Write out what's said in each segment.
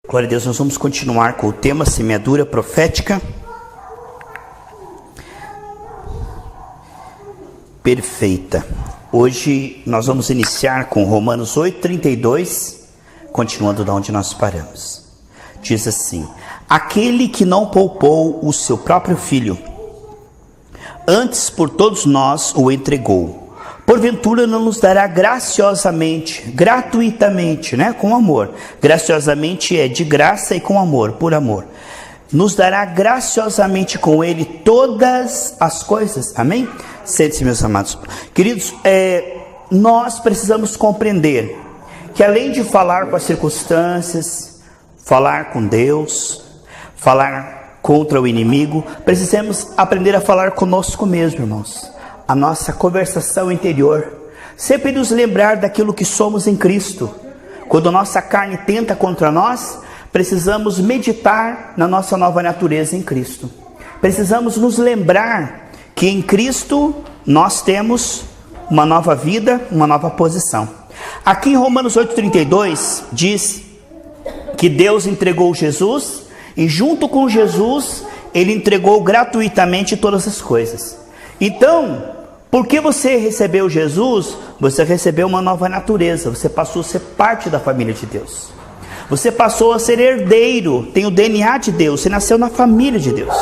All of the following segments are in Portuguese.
Glória a Deus, nós vamos continuar com o tema semeadura profética. Perfeita. Hoje nós vamos iniciar com Romanos 8:32, continuando de onde nós paramos. Diz assim: aquele que não poupou o seu próprio filho, antes por todos nós o entregou, porventura não nos dará graciosamente, gratuitamente, com amor. Graciosamente é de graça e com amor, por amor. Nos dará graciosamente com ele todas as coisas. Amém? Sente-se, meus amados. Queridos, nós precisamos compreender que além de falar com as circunstâncias, falar com Deus, falar contra o inimigo, precisamos aprender a falar conosco mesmo, irmãos. A nossa conversação interior, sempre nos lembrar daquilo que somos em Cristo. Quando a nossa carne tenta contra nós, precisamos meditar na nossa nova natureza em Cristo. Precisamos nos lembrar que em Cristo nós temos uma nova vida, uma nova posição. Aqui em Romanos 8:32 diz que Deus entregou Jesus e junto com Jesus Ele entregou gratuitamente todas as coisas. Então, porque você recebeu Jesus, você recebeu uma nova natureza, você passou a ser parte da família de Deus. Você passou a ser herdeiro, tem o DNA de Deus, você nasceu na família de Deus.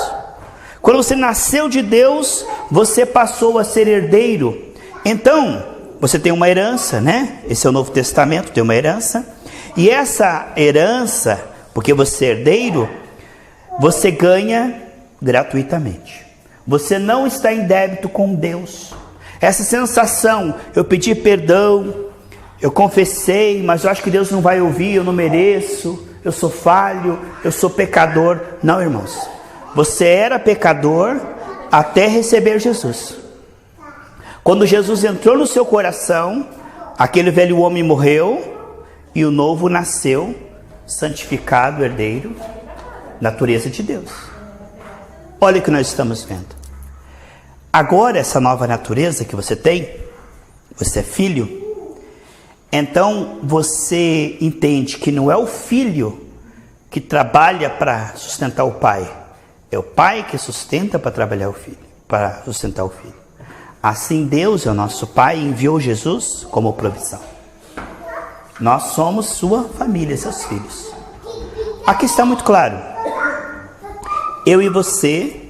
Quando você nasceu de Deus, você passou a ser herdeiro. Então, você tem uma herança, Esse é o Novo Testamento, tem uma herança. E essa herança, porque você é herdeiro, você ganha gratuitamente. Você não está em débito com Deus. Essa sensação, eu pedi perdão, eu confessei, mas eu acho que Deus não vai ouvir, eu não mereço, eu sou falho, eu sou pecador. Não, irmãos. Você era pecador até receber Jesus. Quando Jesus entrou no seu coração, aquele velho homem morreu e o novo nasceu, santificado, herdeiro, natureza de Deus. Olha o que nós estamos vendo. Agora essa nova natureza que você tem, você é filho, então você entende que não é o filho que trabalha para sustentar o pai, é o pai que sustenta para trabalhar o filho, para sustentar o filho. Assim Deus é o nosso pai e enviou Jesus como provisão. Nós somos sua família, seus filhos. Aqui está muito claro. Eu e você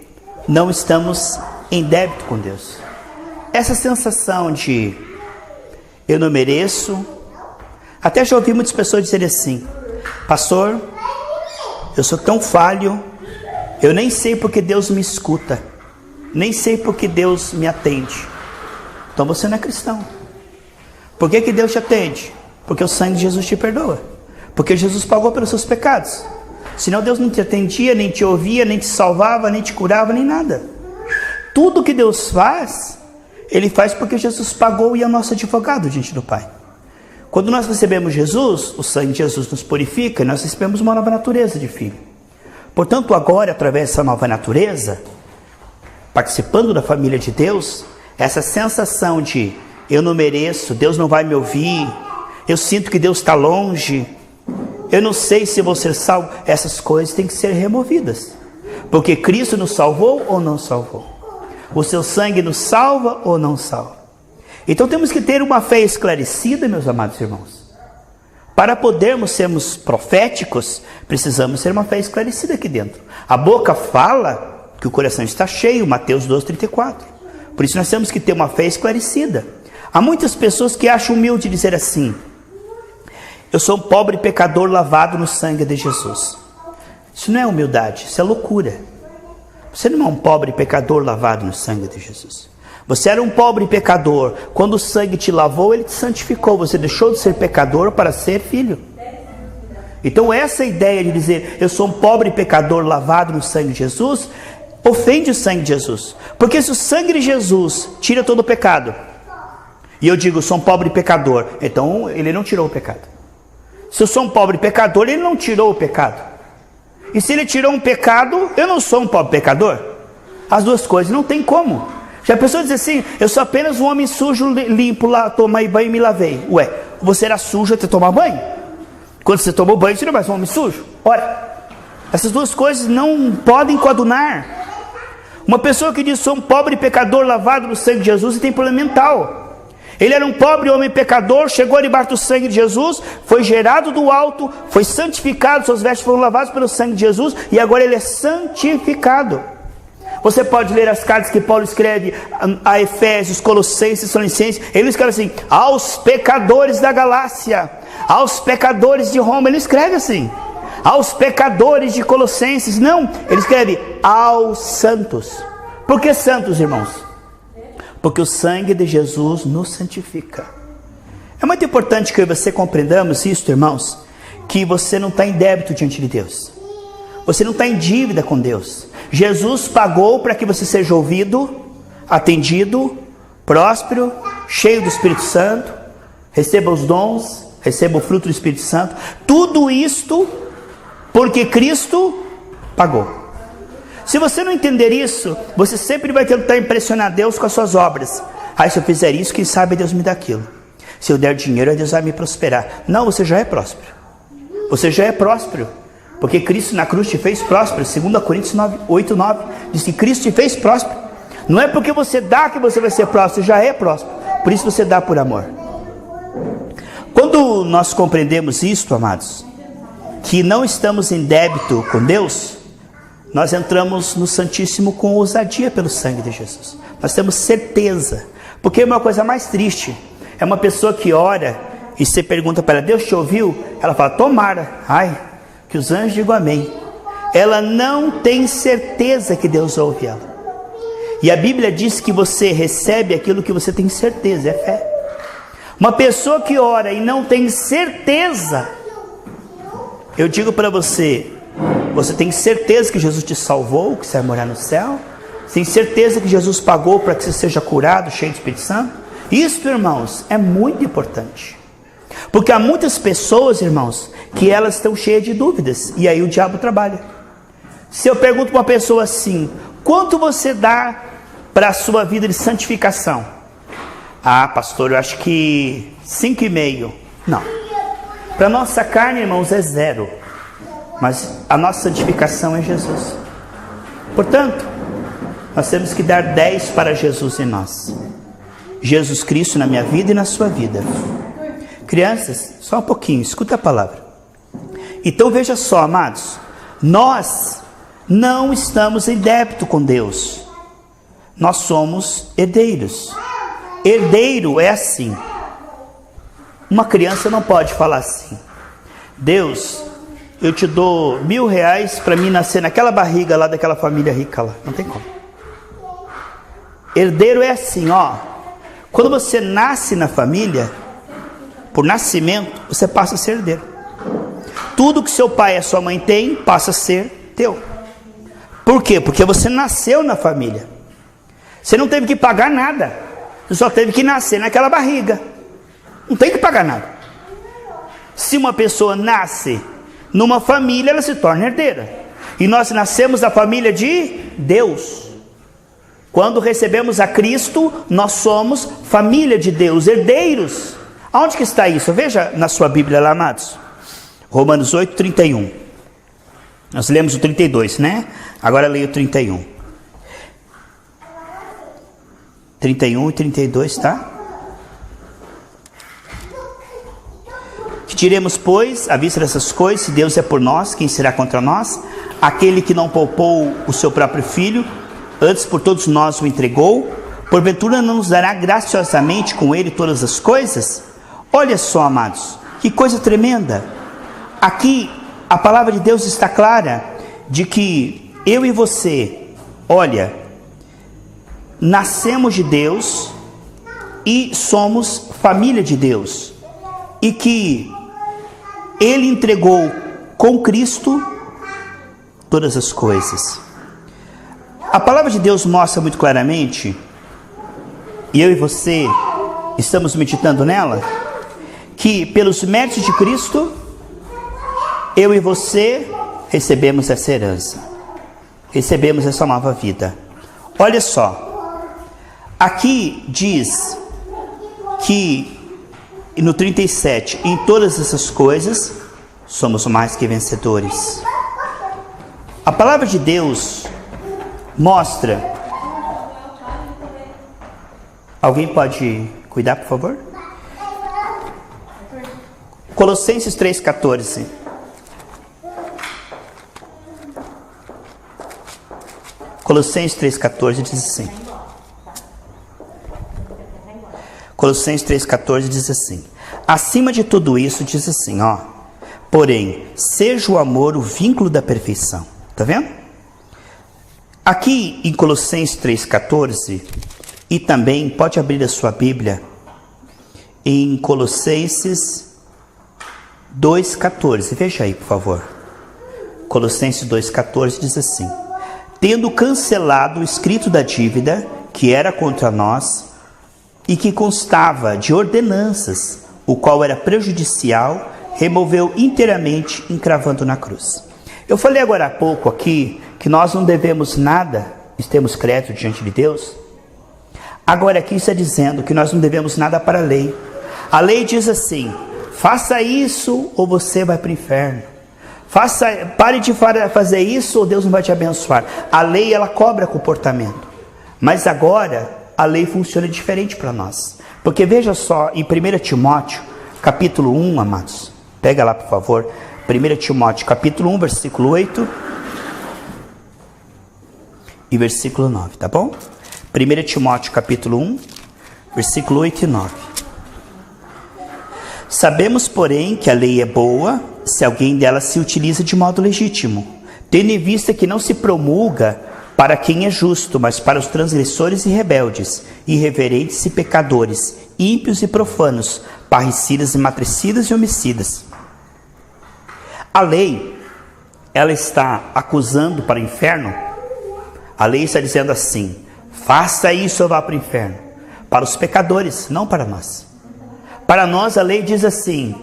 não estamos em débito com Deus. Essa sensação de eu não mereço. Até já ouvi muitas pessoas dizerem assim: pastor, eu sou tão falho, eu nem sei porque Deus me escuta, nem sei porque Deus me atende. Então você não é cristão. Por que Deus te atende? Porque o sangue de Jesus te perdoa, porque Jesus pagou pelos seus pecados. Senão Deus não te atendia, nem te ouvia, nem te salvava, nem te curava, nem nada. Tudo que Deus faz, Ele faz porque Jesus pagou e é o nosso advogado diante do Pai. Quando nós recebemos Jesus, o sangue de Jesus nos purifica e nós recebemos uma nova natureza de filho. Portanto, agora, através dessa nova natureza, participando da família de Deus, essa sensação de eu não mereço, Deus não vai me ouvir, eu sinto que Deus está longe, eu não sei se vou ser salvo, essas coisas têm que ser removidas. Porque Cristo nos salvou ou não salvou? O seu sangue nos salva ou não salva? Então temos que ter uma fé esclarecida, meus amados irmãos. Para podermos sermos proféticos, precisamos ter uma fé esclarecida aqui dentro. A boca fala que o coração está cheio, Mateus 12:34. Por isso nós temos que ter uma fé esclarecida. Há muitas pessoas que acham humilde dizer assim: eu sou um pobre pecador lavado no sangue de Jesus. Isso não é humildade, isso é loucura. Você não é um pobre pecador lavado no sangue de Jesus. Você era um pobre pecador. Quando o sangue te lavou, Ele te santificou. Você deixou de ser pecador para ser filho. Então essa ideia de dizer eu sou um pobre pecador lavado no sangue de Jesus, ofende o sangue de Jesus. Porque se o sangue de Jesus tira todo o pecado, e eu digo, sou um pobre pecador, então Ele não tirou o pecado. Se eu sou um pobre pecador, Ele não tirou o pecado. E se Ele tirou um pecado, eu não sou um pobre pecador? As duas coisas não tem como. Já a pessoa diz assim: eu sou apenas um homem sujo, limpo, lá, tomei banho e me lavei. Ué, você era sujo até tomar banho? Quando você tomou banho, você não é mais um homem sujo? Ora, essas duas coisas não podem coadunar. Uma pessoa que diz sou um pobre pecador lavado no sangue de Jesus e tem problema mental. Ele era um pobre homem pecador, chegou debaixo do sangue de Jesus, foi gerado do alto, foi santificado, suas vestes foram lavadas pelo sangue de Jesus e agora ele é santificado. Você pode ler as cartas que Paulo escreve a Efésios, Colossenses, Tessalonicenses. Ele escreve assim: aos pecadores da Galácia, aos pecadores de Roma. Ele escreve assim: aos pecadores de Colossenses. Não, ele escreve aos santos. Por que santos, irmãos? Porque o sangue de Jesus nos santifica. É muito importante que você compreendamos isso, irmãos, que você não está em débito diante de Deus. Você não está em dívida com Deus. Jesus pagou para que você seja ouvido, atendido, próspero, cheio do Espírito Santo, receba os dons, receba o fruto do Espírito Santo. Tudo isto porque Cristo pagou. Se você não entender isso, você sempre vai tentar impressionar Deus com as suas obras. Se eu fizer isso, quem sabe Deus me dá aquilo. Se eu der dinheiro, Deus vai me prosperar. Não, você já é próspero. Você já é próspero. Porque Cristo na cruz te fez próspero. 2 Coríntios 8:9 diz que Cristo te fez próspero. Não é porque você dá que você vai ser próspero, você já é próspero. Por isso você dá por amor. Quando nós compreendemos isto, amados, que não estamos em débito com Deus, nós entramos no Santíssimo com ousadia pelo sangue de Jesus. Nós temos certeza. Porque é uma coisa mais triste. É uma pessoa que ora e você pergunta para ela: Deus te ouviu? Ela fala: tomara. Ai, que os anjos digam amém. Ela não tem certeza que Deus ouve ela. E a Bíblia diz que você recebe aquilo que você tem certeza, é fé. Uma pessoa que ora e não tem certeza, eu digo para você, você tem certeza que Jesus te salvou, que você vai morar no céu? Você tem certeza que Jesus pagou para que você seja curado, cheio do Espírito Santo? Isso, irmãos, é muito importante. Porque há muitas pessoas, irmãos, que elas estão cheias de dúvidas. E aí o diabo trabalha. Se eu pergunto para uma pessoa assim: quanto você dá para a sua vida de santificação? Pastor, eu acho que 5,5. Não. Para a nossa carne, irmãos, é 0. Mas a nossa santificação é Jesus. Portanto, nós temos que dar 10 para Jesus em nós. Jesus Cristo na minha vida e na sua vida. Crianças, só um pouquinho, escuta a palavra. Então veja só, amados, nós não estamos em débito com Deus. Nós somos herdeiros. Herdeiro é assim. Uma criança não pode falar assim: Deus, eu te dou R$1.000 para mim nascer naquela barriga lá daquela família rica lá. Não tem como. Herdeiro é assim, quando você nasce na família, por nascimento, você passa a ser herdeiro. Tudo que seu pai e a sua mãe têm, passa a ser teu. Por quê? Porque você nasceu na família. Você não teve que pagar nada. Você só teve que nascer naquela barriga. Não tem que pagar nada. Se uma pessoa nasce numa família, ela se torna herdeira. E nós nascemos da família de Deus. Quando recebemos a Cristo, nós somos família de Deus, herdeiros. Aonde que está isso? Veja na sua Bíblia lá, amados. Romanos 8:31. Nós lemos o 32, né? Agora leia o 31. 31 e 32, tá? Que diremos, pois, à vista dessas coisas, se Deus é por nós, quem será contra nós? Aquele que não poupou o seu próprio filho, antes por todos nós o entregou, porventura não nos dará graciosamente com ele todas as coisas? Olha só, amados, que coisa tremenda. Aqui a palavra de Deus está clara, de que eu e você, olha, nascemos de Deus e somos família de Deus, e que Ele entregou com Cristo todas as coisas. A palavra de Deus mostra muito claramente, e eu e você estamos meditando nela, que pelos méritos de Cristo, eu e você recebemos essa herança, recebemos essa nova vida. Olha só, aqui diz que no 37, em todas essas coisas, somos mais que vencedores. A palavra de Deus mostra. Alguém pode cuidar, por favor? Colossenses 3,14. Colossenses 3,14 diz assim. Colossenses 3,14 diz assim. Acima de tudo isso, diz assim, ó. Porém, seja o amor o vínculo da perfeição. Tá vendo? Aqui em Colossenses 3,14, e também pode abrir a sua Bíblia em Colossenses 2,14. Veja aí, por favor. Colossenses 2,14 diz assim. Tendo cancelado o escrito da dívida que era contra nós e que constava de ordenanças, o qual era prejudicial, removeu inteiramente, encravando na cruz. Eu falei agora há pouco aqui que nós não devemos nada, temos crédito diante de Deus. Agora aqui está dizendo que nós não devemos nada para a lei. A lei diz assim, faça isso ou você vai para o inferno. Pare de fazer isso ou Deus não vai te abençoar. A lei, ela cobra comportamento. Mas agora, a lei funciona diferente para nós. Porque veja só, em 1 Timóteo, capítulo 1, amados. Pega lá, por favor. 1 Timóteo, capítulo 1, versículo 8. E versículo 9, tá bom? 1 Timóteo, capítulo 1, versículo 8 e 9. Sabemos, porém, que a lei é boa, se alguém dela se utiliza de modo legítimo, tendo em vista que não se promulga para quem é justo, mas para os transgressores e rebeldes, irreverentes e pecadores, ímpios e profanos, parricidas e matricidas e homicidas. A lei, ela está acusando para o inferno. A lei está dizendo assim, faça isso ou vá para o inferno. Para os pecadores, não para nós. Para nós a lei diz assim,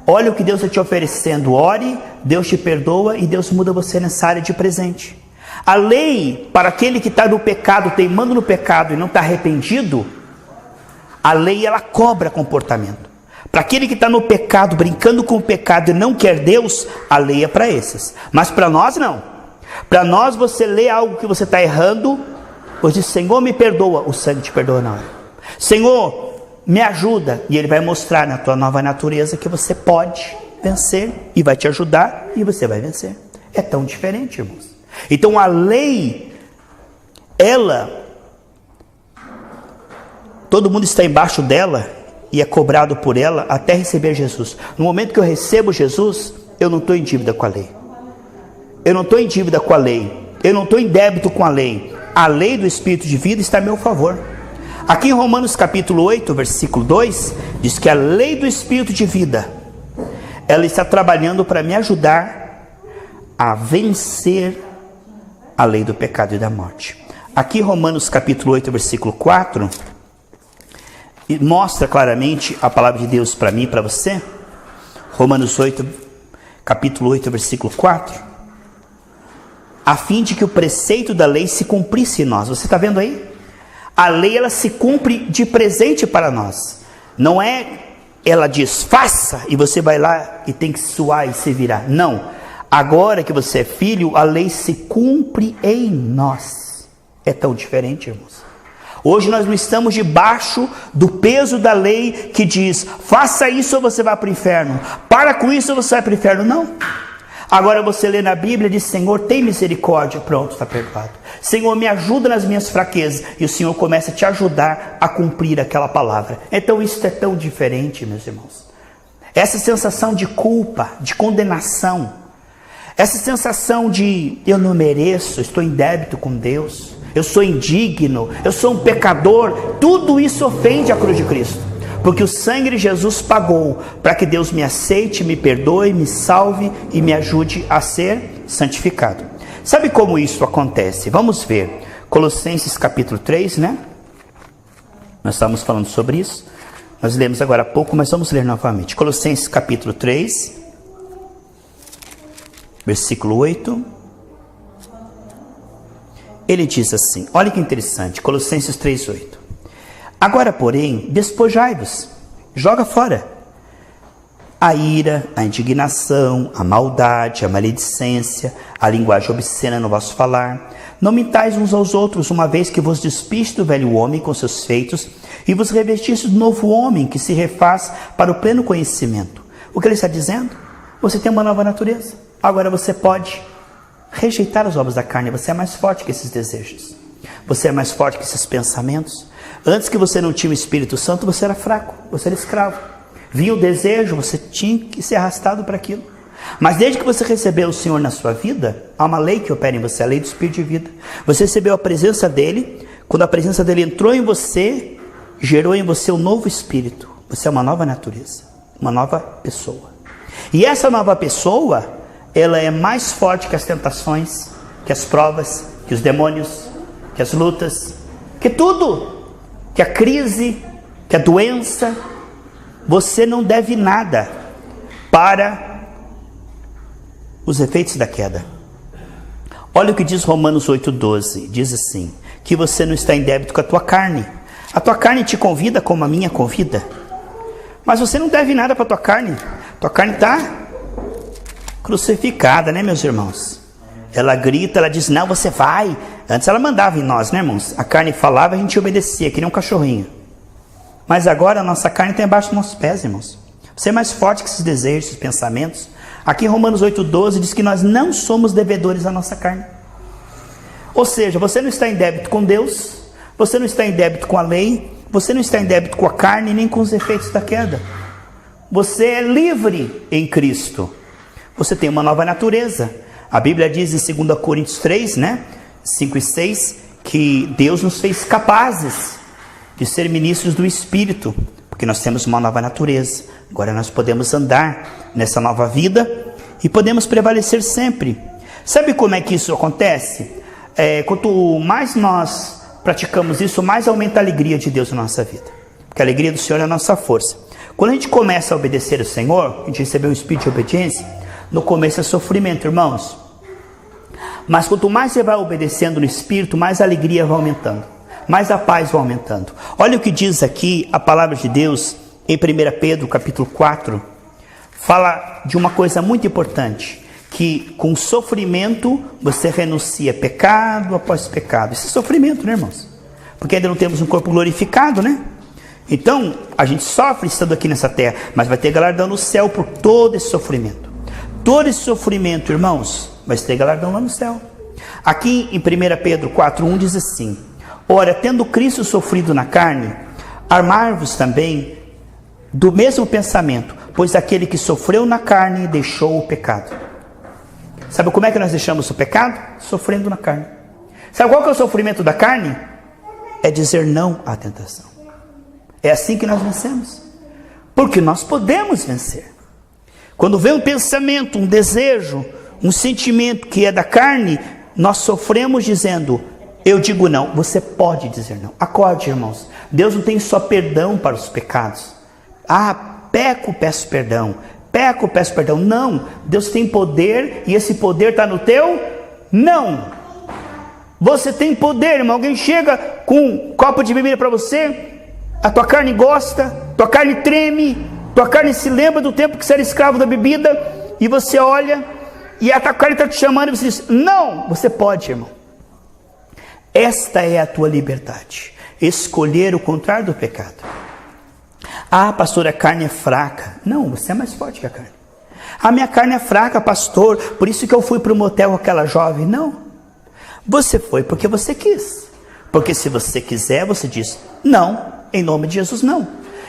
olha o que Deus está te oferecendo, ore, Deus te perdoa e Deus muda você nessa área de presente. A lei, para aquele que está no pecado, teimando no pecado e não está arrependido, a lei ela cobra comportamento. Para aquele que está no pecado, brincando com o pecado e não quer Deus, a lei é para esses. Mas para nós não. Para nós você lê algo que você está errando, pois diz, Senhor me perdoa, o sangue te perdoa na hora. Senhor, me ajuda, e Ele vai mostrar na tua nova natureza que você pode vencer, e vai te ajudar, e você vai vencer. É tão diferente, irmãos. Então a lei, ela, todo mundo está embaixo dela, e é cobrado por ela até receber Jesus. No momento que eu recebo Jesus, eu não estou em dívida com a lei. Eu não estou em dívida com a lei. Eu não estou em débito com a lei. A lei do Espírito de vida está a meu favor. Aqui em Romanos capítulo 8, versículo 2, diz que a lei do Espírito de vida, ela está trabalhando para me ajudar a vencer a lei do pecado e da morte. Aqui em Romanos capítulo 8, versículo 4, mostra claramente a palavra de Deus para mim e para você. Romanos 8, capítulo 8, versículo 4. A fim de que o preceito da lei se cumprisse em nós. Você está vendo aí? A lei ela se cumpre de presente para nós. Não é, ela diz, faça, e você vai lá e tem que suar e se virar. Não. Agora que você é filho, a lei se cumpre em nós. É tão diferente, irmãos. Hoje nós não estamos debaixo do peso da lei que diz, faça isso ou você vai para o inferno. Para com isso ou você vai para o inferno. Não. Agora você lê na Bíblia e diz, Senhor, tem misericórdia. Pronto, está perdoado. Senhor, me ajuda nas minhas fraquezas. E o Senhor começa a te ajudar a cumprir aquela palavra. Então isso é tão diferente, meus irmãos. Essa sensação de culpa, de condenação, essa sensação de eu não mereço, estou em débito com Deus, eu sou indigno, eu sou um pecador, tudo isso ofende a cruz de Cristo. Porque o sangue de Jesus pagou para que Deus me aceite, me perdoe, me salve e me ajude a ser santificado. Sabe como isso acontece? Vamos ver. Colossenses capítulo 3, né? Nós estamos falando sobre isso. Nós lemos agora há pouco, mas vamos ler novamente. Colossenses capítulo 3, versículo 8. Ele diz assim, olha que interessante, Colossenses 3, 8. Agora, porém, despojai-vos, joga fora a ira, a indignação, a maldade, a maledicência, a linguagem obscena no vosso falar. Não mintais uns aos outros, uma vez que vos despiste do velho homem com seus feitos e vos revestiste do novo homem que se refaz para o pleno conhecimento. O que ele está dizendo? Você tem uma nova natureza. Agora você pode rejeitar as obras da carne. Você é mais forte que esses desejos. Você é mais forte que esses pensamentos. Antes que você não tinha o Espírito Santo, você era fraco, você era escravo. Vinha o desejo, você tinha que ser arrastado para aquilo. Mas desde que você recebeu o Senhor na sua vida, há uma lei que opera em você, a lei do Espírito de vida. Você recebeu a presença dele. Quando a presença dele entrou em você, gerou em você um novo espírito. Você é uma nova natureza, uma nova pessoa. E essa nova pessoa, ela é mais forte que as tentações, que as provas, que os demônios, que as lutas, que tudo, que a crise, que a doença. Você não deve nada para os efeitos da queda. Olha o que diz Romanos 8,12. Diz assim, que você não está em débito com a tua carne. A tua carne te convida como a minha convida. Mas você não deve nada para a tua carne. Tua carne está crucificada, né, meus irmãos? Ela grita, ela diz, não, você vai. Antes ela mandava em nós, né, irmãos? A carne falava, a gente obedecia, que nem um cachorrinho. Mas agora a nossa carne está embaixo dos nossos pés, irmãos. Você é mais forte que esses desejos, esses pensamentos. Aqui em Romanos 8,12 diz que nós não somos devedores da nossa carne. Ou seja, você não está em débito com Deus, você não está em débito com a lei, você não está em débito com a carne, nem com os efeitos da queda. Você é livre em Cristo. Você tem uma nova natureza. A Bíblia diz em 2 Coríntios 3, 5 e 6, que Deus nos fez capazes de ser ministros do Espírito, porque nós temos uma nova natureza. Agora nós podemos andar nessa nova vida e podemos prevalecer sempre. Sabe como é que isso acontece? Quanto mais nós praticamos isso, mais aumenta a alegria de Deus na nossa vida. Porque a alegria do Senhor é a nossa força. Quando a gente começa a obedecer ao Senhor, a gente recebeu um espírito de obediência, no começo é sofrimento, irmãos. Mas quanto mais você vai obedecendo no Espírito, mais a alegria vai aumentando, mais a paz vai aumentando. Olha o que diz aqui a palavra de Deus em 1 Pedro capítulo 4, fala de uma coisa muito importante, que com sofrimento você renuncia pecado após pecado. Isso é sofrimento, né, irmãos? Porque ainda não temos um corpo glorificado, né? Então, a gente sofre estando aqui nessa terra, mas vai ter galardão no céu por todo esse sofrimento. Todo esse sofrimento, irmãos, vai ter galardão lá no céu. Aqui em 1 Pedro 4,1 diz assim, ora, tendo Cristo sofrido na carne, armar-vos também do mesmo pensamento, pois aquele que sofreu na carne deixou o pecado. Sabe como é que nós deixamos o pecado? Sofrendo na carne. Sabe qual que é o sofrimento da carne? É dizer não à tentação. É assim que nós vencemos. Porque nós podemos vencer. Quando vem um pensamento, um desejo, um sentimento que é da carne, nós sofremos dizendo, eu digo não. Você pode dizer não. Acorde, irmãos. Deus não tem só perdão para os pecados. Peco, peço perdão. Peco, peço perdão. Não. Deus tem poder e esse poder está no teu não. Você tem poder, irmão. Alguém chega com um copo de bebida para você, a tua carne gosta, tua carne treme, tua carne se lembra do tempo que você era escravo da bebida, e você olha, e a tua carne está te chamando, e você diz, não, você pode, irmão. Esta é a tua liberdade, escolher o contrário do pecado. Pastor, a carne é fraca. Não, você é mais forte que a carne. Minha carne é fraca, pastor, por isso que eu fui para o motel com aquela jovem. Não, você foi porque você quis. Porque se você quiser, você diz, não, em nome de Jesus, não.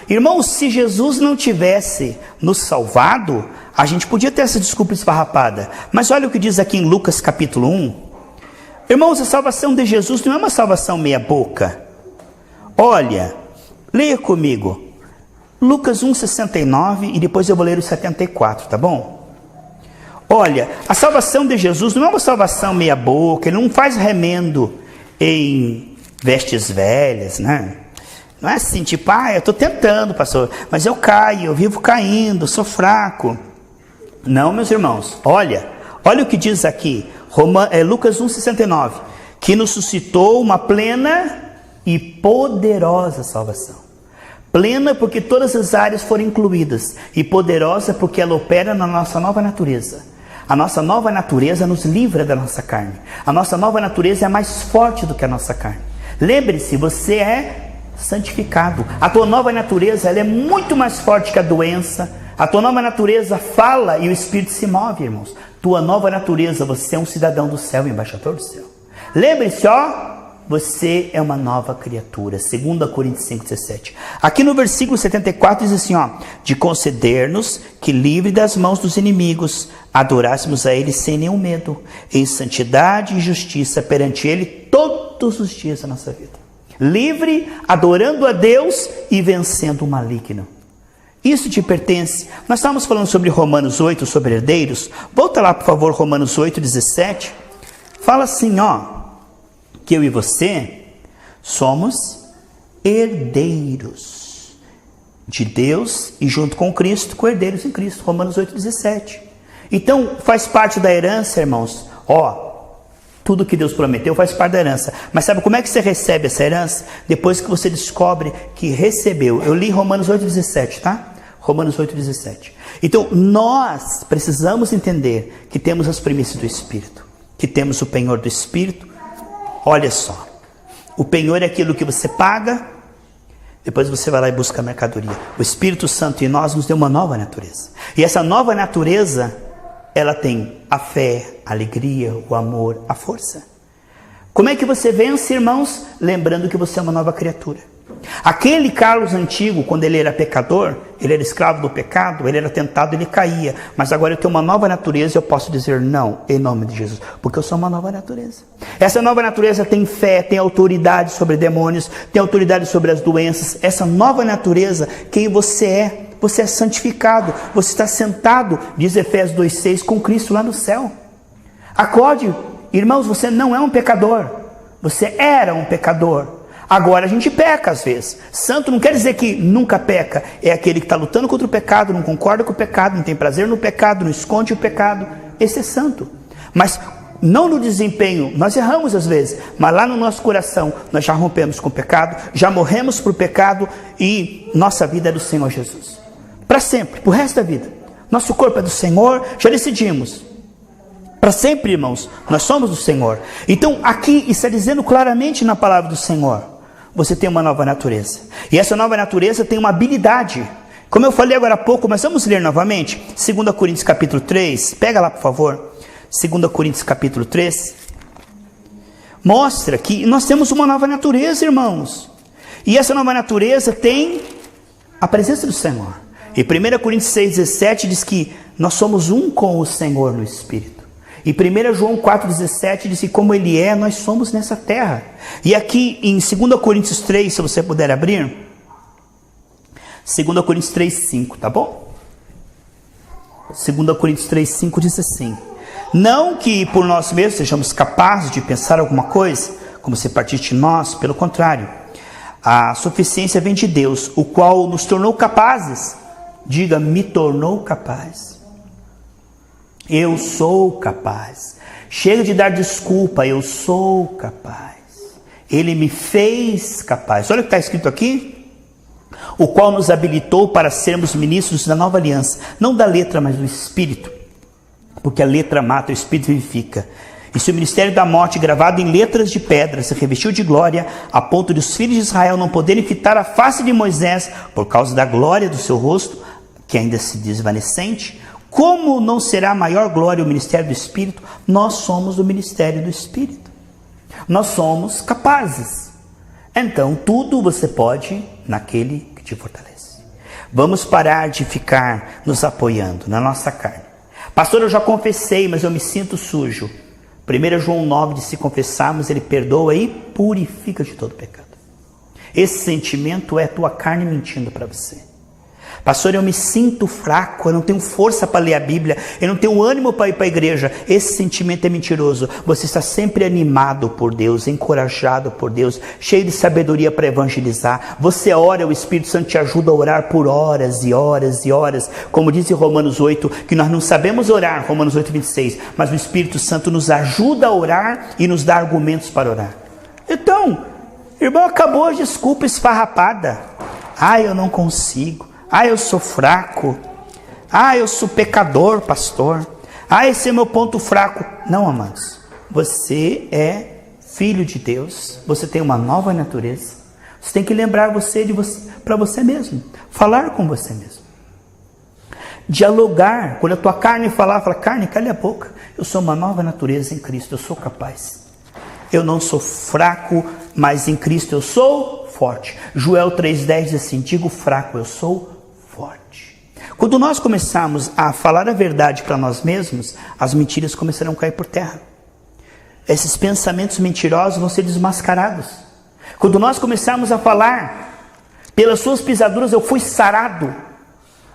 Irmãos, se Jesus não tivesse nos salvado, a gente podia ter essa desculpa esfarrapada. Mas olha o que diz aqui em Lucas capítulo 1. Irmãos, a salvação de Jesus não é uma salvação meia boca. Olha, leia comigo. Lucas 1,69 e depois eu vou ler o 74, tá bom? Olha, a salvação de Jesus não é uma salvação meia boca, ele não faz remendo em vestes velhas, né? Não é assim, tipo, eu estou tentando, pastor, mas eu caio, eu vivo caindo, sou fraco. Não, meus irmãos, olha o que diz aqui, Lucas 1,69, que nos suscitou uma plena e poderosa salvação. plena porque todas as áreas foram incluídas, e poderosa porque ela opera na nossa nova natureza. A nossa nova natureza nos livra da nossa carne. A nossa nova natureza é mais forte do que a nossa carne. Lembre-se, você é santificado. A tua nova natureza, ela é muito mais forte que a doença. A tua nova natureza fala e o Espírito se move, irmãos. Tua nova natureza, você é um cidadão do céu, embaixador do céu. Lembre-se, você é uma nova criatura. 2 Coríntios 5,17. Aqui no versículo 74 diz assim, de conceder-nos que, livre das mãos dos inimigos, adorássemos a Ele sem nenhum medo, em santidade e justiça perante Ele todos os dias da nossa vida. Livre, adorando a Deus e vencendo o maligno. Isso te pertence. Nós estávamos falando sobre Romanos 8, sobre herdeiros. Volta lá, por favor, Romanos 8, 17. Fala assim, que eu e você somos herdeiros de Deus e junto com Cristo, co-herdeiros em Cristo. Romanos 8, 17. Então, faz parte da herança, irmãos. Tudo que Deus prometeu faz parte da herança. Mas sabe como é que você recebe essa herança? Depois que você descobre que recebeu. Eu li Romanos 8, 17, tá? Romanos 8, 17. Então, nós precisamos entender que temos as primícias do Espírito. Que temos o penhor do Espírito. Olha só. O penhor é aquilo que você paga, depois você vai lá e busca a mercadoria. O Espírito Santo em nós nos deu uma nova natureza. E essa nova natureza, ela tem a fé, a alegria, o amor, a força. Como é que você vence, irmãos? Lembrando que você é uma nova criatura. Aquele Carlos antigo, quando ele era pecador, ele era escravo do pecado, ele era tentado, ele caía. Mas agora eu tenho uma nova natureza e eu posso dizer não, em nome de Jesus. Porque eu sou uma nova natureza. Essa nova natureza tem fé, tem autoridade sobre demônios, tem autoridade sobre as doenças. Essa nova natureza, quem você é? Você é santificado, você está sentado, diz Efésios 2,6, com Cristo lá no céu. Acorde, irmãos, você não é um pecador, você era um pecador. Agora a gente peca às vezes. Santo não quer dizer que nunca peca, é aquele que está lutando contra o pecado, não concorda com o pecado, não tem prazer no pecado, não esconde o pecado. Esse é santo. Mas não no desempenho, nós erramos às vezes, mas lá no nosso coração nós já rompemos com o pecado, já morremos para o pecado e nossa vida é do Senhor Jesus. Para sempre, para o resto da vida. Nosso corpo é do Senhor, já decidimos. Para sempre, irmãos, nós somos do Senhor. Então aqui está dizendo claramente na palavra do Senhor. Você tem uma nova natureza. E essa nova natureza tem uma habilidade. Como eu falei agora há pouco, mas vamos ler novamente. 2 Coríntios capítulo 3. Pega lá, por favor. 2 Coríntios capítulo 3. Mostra que nós temos uma nova natureza, irmãos. E essa nova natureza tem a presença do Senhor. E 1 Coríntios 6,17 diz que nós somos um com o Senhor no Espírito. E 1 João 4,17 diz que como Ele é, nós somos nessa terra. E aqui em 2 Coríntios 3, se você puder abrir. 2 Coríntios 3,5, tá bom? 2 Coríntios 3,5 diz assim. Não que por nós mesmos sejamos capazes de pensar alguma coisa, como se partisse de nós, pelo contrário. A suficiência vem de Deus, o qual nos tornou capazes. Diga, me tornou capaz. Eu sou capaz. Chega de dar desculpa, eu sou capaz. Ele me fez capaz. Olha o que está escrito aqui. O qual nos habilitou para sermos ministros da nova aliança. Não da letra, mas do Espírito. Porque a letra mata, o Espírito vivifica. E se o ministério da morte, gravado em letras de pedra, se revestiu de glória, a ponto de os filhos de Israel não poderem fitar a face de Moisés, por causa da glória do seu rosto, que ainda se desvanecente, como não será maior glória o ministério do Espírito? Nós somos o ministério do Espírito. Nós somos capazes. Então, tudo você pode naquele que te fortalece. Vamos parar de ficar nos apoiando na nossa carne. Pastor, eu já confessei, mas eu me sinto sujo. 1 João 9 diz, se confessarmos, Ele perdoa e purifica de todo pecado. Esse sentimento é a tua carne mentindo para você. Pastor, eu me sinto fraco, eu não tenho força para ler a Bíblia, eu não tenho ânimo para ir para a igreja. Esse sentimento é mentiroso. Você está sempre animado por Deus, encorajado por Deus, cheio de sabedoria para evangelizar. Você ora, o Espírito Santo te ajuda a orar por horas e horas e horas. Como diz em Romanos 8, que nós não sabemos orar, Romanos 8, 26, mas o Espírito Santo nos ajuda a orar e nos dá argumentos para orar. Então, irmão, acabou a desculpa esfarrapada. Eu não consigo. Eu sou fraco. Eu sou pecador, pastor. Esse é meu ponto fraco. Não, amados. Você é filho de Deus. Você tem uma nova natureza. Você tem que lembrar para você mesmo. Falar com você mesmo. Dialogar. Quando a tua carne falar, fala: carne, cala a boca. Eu sou uma nova natureza em Cristo. Eu sou capaz. Eu não sou fraco, mas em Cristo eu sou forte. Joel 3,10 diz assim: digo fraco, eu sou forte. Quando nós começarmos a falar a verdade para nós mesmos, as mentiras começarão a cair por terra. Esses pensamentos mentirosos vão ser desmascarados. Quando nós começarmos a falar: pelas suas pisaduras eu fui sarado,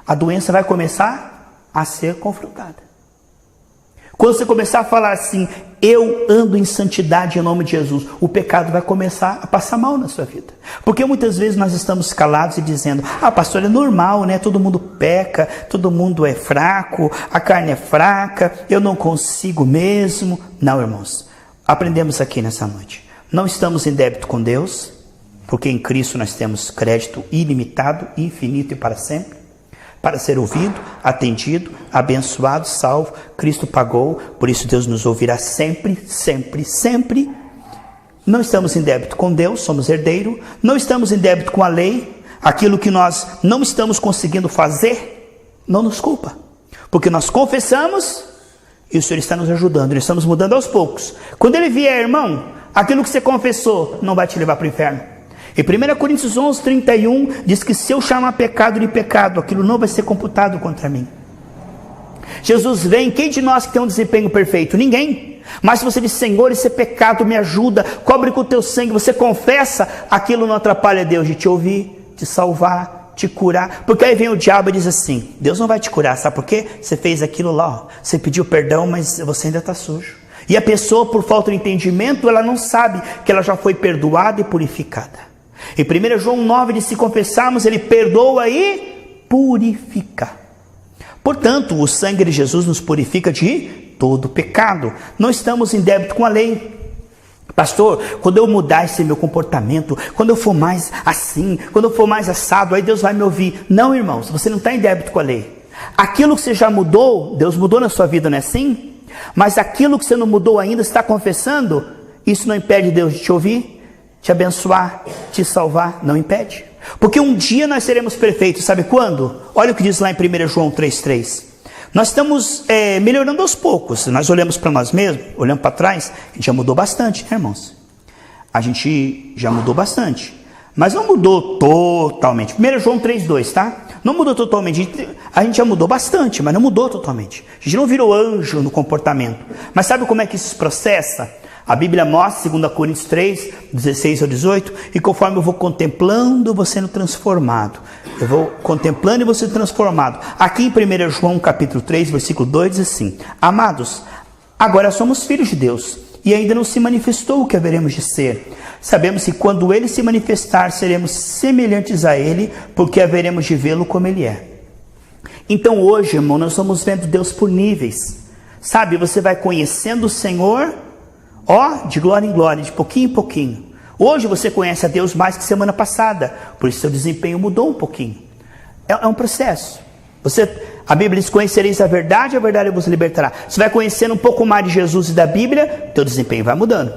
a doença vai começar a ser confrontada. Quando você começar a falar assim: eu ando em santidade em nome de Jesus, o pecado vai começar a passar mal na sua vida. Porque muitas vezes nós estamos calados e dizendo: pastor, é normal, né? Todo mundo peca, todo mundo é fraco, a carne é fraca, eu não consigo mesmo. Não, irmãos, aprendemos aqui nessa noite. Não estamos em débito com Deus, porque em Cristo nós temos crédito ilimitado, infinito e para sempre. Para ser ouvido, atendido, abençoado, salvo, Cristo pagou, por isso Deus nos ouvirá sempre, sempre, sempre. Não estamos em débito com Deus, somos herdeiro. Não estamos em débito com a lei. Aquilo que nós não estamos conseguindo fazer, não nos culpa, porque nós confessamos e o Senhor está nos ajudando, nós estamos mudando aos poucos. Quando Ele vier, irmão, aquilo que você confessou não vai te levar para o inferno. Em 1 Coríntios 11:31 diz que se eu chamar pecado de pecado, aquilo não vai ser computado contra mim. Jesus vem, quem de nós que tem um desempenho perfeito? Ninguém. Mas se você diz: Senhor, esse pecado me ajuda, cobre com o teu sangue, você confessa, aquilo não atrapalha Deus de te ouvir, te salvar, te curar. Porque aí vem o diabo e diz assim: Deus não vai te curar, sabe por quê? Você fez aquilo lá, você pediu perdão, mas você ainda está sujo. E a pessoa, por falta de entendimento, ela não sabe que ela já foi perdoada e purificada. Em 1 João 9 diz: se confessarmos, Ele perdoa e purifica. Portanto, o sangue de Jesus nos purifica de todo pecado. Não estamos em débito com a lei. Pastor, quando eu mudar esse meu comportamento, quando eu for mais assim, quando eu for mais assado, aí Deus vai me ouvir. Não, irmãos, você não está em débito com a lei. Aquilo que você já mudou, Deus mudou na sua vida, não é assim? Mas aquilo que você não mudou ainda, está confessando, isso não impede Deus de te ouvir, te abençoar, te salvar, não impede. Porque um dia nós seremos perfeitos, sabe quando? Olha o que diz lá em 1 João 3,3. Nós estamos melhorando aos poucos. Nós olhamos para nós mesmos, olhamos para trás, a gente já mudou bastante, né, irmãos? A gente já mudou bastante, mas não mudou totalmente. 1 João 3,2, tá? Não mudou totalmente, a gente já mudou bastante, mas não mudou totalmente. A gente não virou anjo no comportamento. Mas sabe como é que isso se processa? A Bíblia mostra, 2 Coríntios 3, 16 ao 18, e conforme eu vou contemplando, eu vou sendo transformado. Eu vou contemplando e vou sendo transformado. Aqui em 1 João capítulo 3, versículo 2, diz assim: amados, agora somos filhos de Deus, e ainda não se manifestou o que haveremos de ser. Sabemos que quando Ele se manifestar, seremos semelhantes a Ele, porque haveremos de vê-lo como Ele é. Então hoje, irmão, nós estamos vendo Deus por níveis. Sabe, você vai conhecendo o Senhor, de glória em glória, de pouquinho em pouquinho. Hoje você conhece a Deus mais que semana passada, por isso seu desempenho mudou um pouquinho. É um processo. A Bíblia diz: conhecereis a verdade vos libertará. Você vai conhecendo um pouco mais de Jesus e da Bíblia, teu desempenho vai mudando.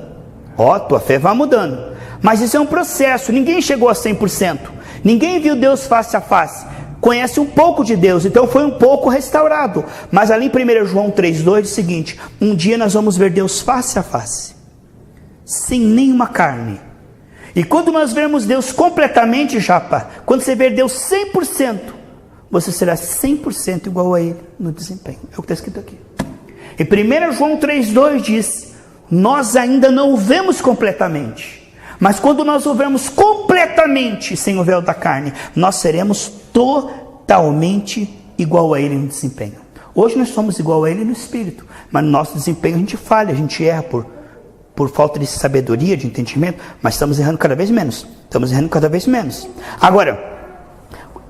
Tua fé vai mudando. Mas isso é um processo, ninguém chegou a 100%. Ninguém viu Deus face a face. Conhece um pouco de Deus, então foi um pouco restaurado. Mas ali em 1 João 3,2 diz o seguinte: um dia nós vamos ver Deus face a face, sem nenhuma carne. E quando nós vermos Deus completamente, quando você ver Deus 100%, você será 100% igual a Ele no desempenho. É o que está escrito aqui. Em 1 João 3,2 diz: nós ainda não o vemos completamente, mas quando nós o vemos completamente, sem o véu da carne, nós seremos totalmente igual a Ele no desempenho. Hoje nós somos igual a Ele no espírito, mas no nosso desempenho a gente falha, a gente erra por falta de sabedoria, de entendimento, mas estamos errando cada vez menos. Agora,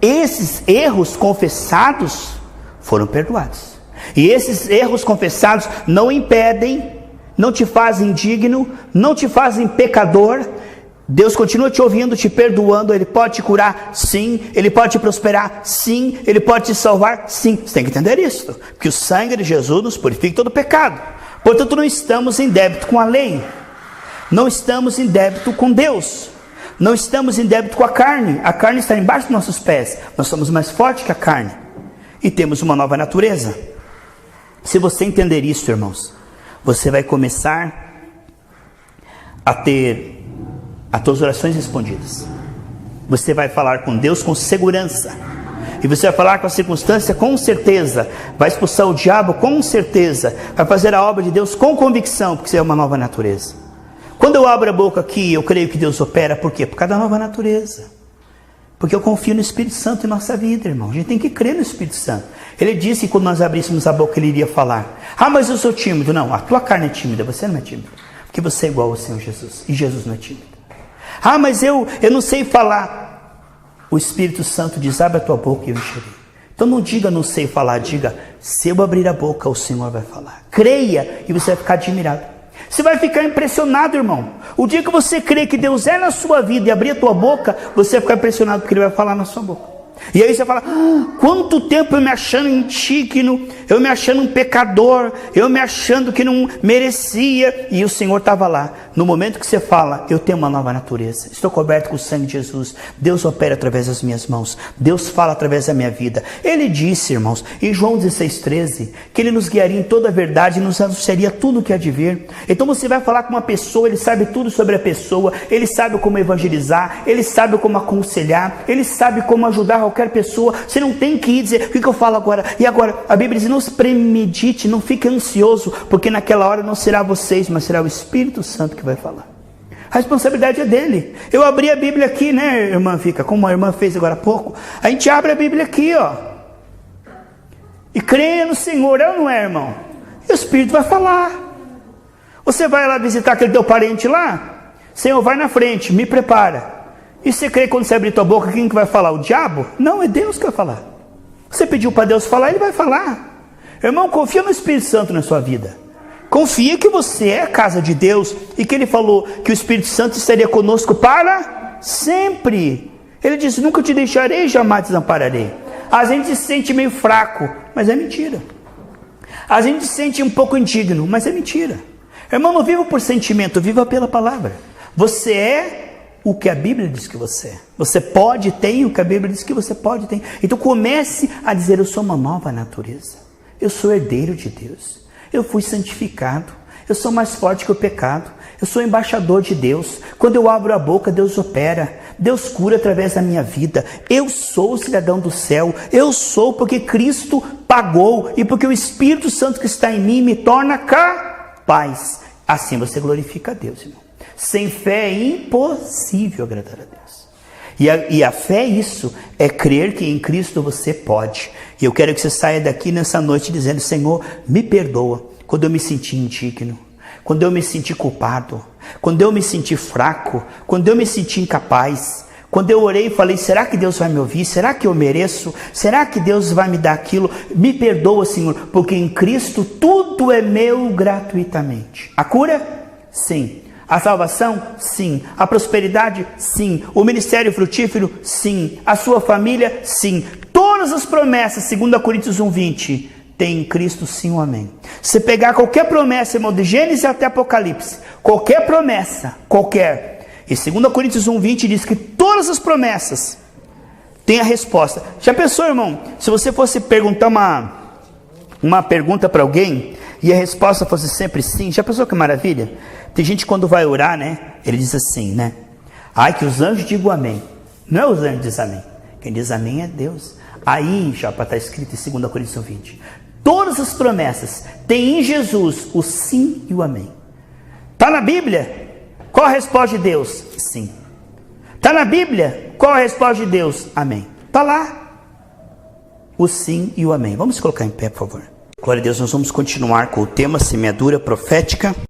esses erros confessados foram perdoados. E esses erros confessados não impedem, não te fazem indigno, não te fazem pecador, Deus continua te ouvindo, te perdoando. Ele pode te curar? Sim. Ele pode te prosperar? Sim. Ele pode te salvar? Sim. Você tem que entender isso, que o sangue de Jesus nos purifica de todo pecado. Portanto, não estamos em débito com a lei, não estamos em débito com Deus, não estamos em débito com a carne. A carne está embaixo dos nossos pés. Nós somos mais fortes que a carne e temos uma nova natureza. Se você entender isso, irmãos, você vai começar a ter as tuas orações respondidas. Você vai falar com Deus com segurança, e você vai falar com a circunstância com certeza, vai expulsar o diabo com certeza, vai fazer a obra de Deus com convicção, porque você é uma nova natureza. Quando eu abro a boca aqui, eu creio que Deus opera. Por quê? Por causa da nova natureza, porque eu confio no Espírito Santo em nossa vida, irmão. A gente tem que crer no Espírito Santo. Ele disse que quando nós abríssemos a boca, Ele iria falar. Ah, mas eu sou tímido. Não, a tua carne é tímida, você não é tímido, porque você é igual ao Senhor Jesus, e Jesus não é tímido. Ah, mas eu não sei falar. O Espírito Santo diz: abre a tua boca e eu encherei. Então não diga não sei falar, diga: se eu abrir a boca, o Senhor vai falar. Creia e você vai ficar admirado. Você vai ficar impressionado, irmão. O dia que você crê que Deus é na sua vida e abrir a tua boca, você vai ficar impressionado porque Ele vai falar na sua boca. E aí você fala: quanto tempo eu me achando indigno, eu me achando um pecador, eu me achando que não merecia, e o Senhor estava lá. No momento que você fala: eu tenho uma nova natureza, estou coberto com o sangue de Jesus, Deus opera através das minhas mãos, Deus fala através da minha vida. Ele disse, irmãos, em João 16,13, que Ele nos guiaria em toda a verdade e nos anunciaria tudo o que há de vir. Então você vai falar com uma pessoa, Ele sabe tudo sobre a pessoa, Ele sabe como evangelizar, Ele sabe como aconselhar, Ele sabe como ajudar qualquer pessoa. Você não tem que ir dizer: o que eu falo agora? E agora? A Bíblia diz: não se premedite, não fique ansioso, porque naquela hora não será vocês, mas será o Espírito Santo que vai falar. A responsabilidade é dele. Eu abri a Bíblia aqui, né, irmã? Fica como a irmã fez agora há pouco. A gente abre a Bíblia aqui, ó, e creia no Senhor, é ou não é, irmão? E o Espírito vai falar. Você vai lá visitar aquele teu parente lá? Senhor, vai na frente, me prepara. E você crê que quando você abrir tua boca, quem que vai falar? O diabo? Não, é Deus que vai falar. Você pediu para Deus falar, Ele vai falar. Irmão, confia no Espírito Santo na sua vida. Confia que você é a casa de Deus e que Ele falou que o Espírito Santo estaria conosco para sempre. Ele disse: nunca te deixarei, jamais te desampararei. A gente se sente meio fraco, mas é mentira. A gente se sente um pouco indigno, mas é mentira. Irmão, não viva por sentimento, viva pela palavra. Você é o que a Bíblia diz que você é. Você pode ter o que a Bíblia diz que você pode ter. Então comece a dizer: eu sou uma nova natureza, eu sou herdeiro de Deus, eu fui santificado, eu sou mais forte que o pecado, eu sou embaixador de Deus. Quando eu abro a boca, Deus opera, Deus cura através da minha vida. Eu sou o cidadão do céu, eu sou porque Cristo pagou e porque o Espírito Santo que está em mim me torna capaz. Assim você glorifica a Deus, irmão. Sem fé é impossível agradar a Deus. E a fé, isso é crer que em Cristo você pode. E eu quero que você saia daqui nessa noite dizendo: Senhor, me perdoa quando eu me senti indigno, quando eu me senti culpado, quando eu me senti fraco, quando eu me senti incapaz, quando eu orei e falei: será que Deus vai me ouvir? Será que eu mereço? Será que Deus vai me dar aquilo? Me perdoa, Senhor, porque em Cristo tudo é meu gratuitamente. A cura? Sim. A salvação? Sim. A prosperidade? Sim. O ministério frutífero? Sim. A sua família? Sim. Todas as promessas, 2 Coríntios 1:20, tem em Cristo sim ou amém. Se pegar qualquer promessa, irmão, de Gênesis até Apocalipse, qualquer promessa, qualquer, e 2 Coríntios 1:20 diz que todas as promessas têm a resposta. Já pensou, irmão, se você fosse perguntar uma pergunta para alguém e a resposta fosse sempre sim? Já pensou que maravilha? Tem gente quando vai orar, né? Ele diz assim, né? Ai, que os anjos digam amém. Não é os anjos que dizem amém. Quem diz amém é Deus. Aí, já está escrito em 2 Coríntios 1:20. Todas as promessas têm em Jesus o sim e o amém. Está na Bíblia? Qual a resposta de Deus? Sim. Está na Bíblia? Qual a resposta de Deus? Amém. Está lá. O sim e o amém. Vamos colocar em pé, por favor. Glória a Deus, nós vamos continuar com o tema semeadura profética.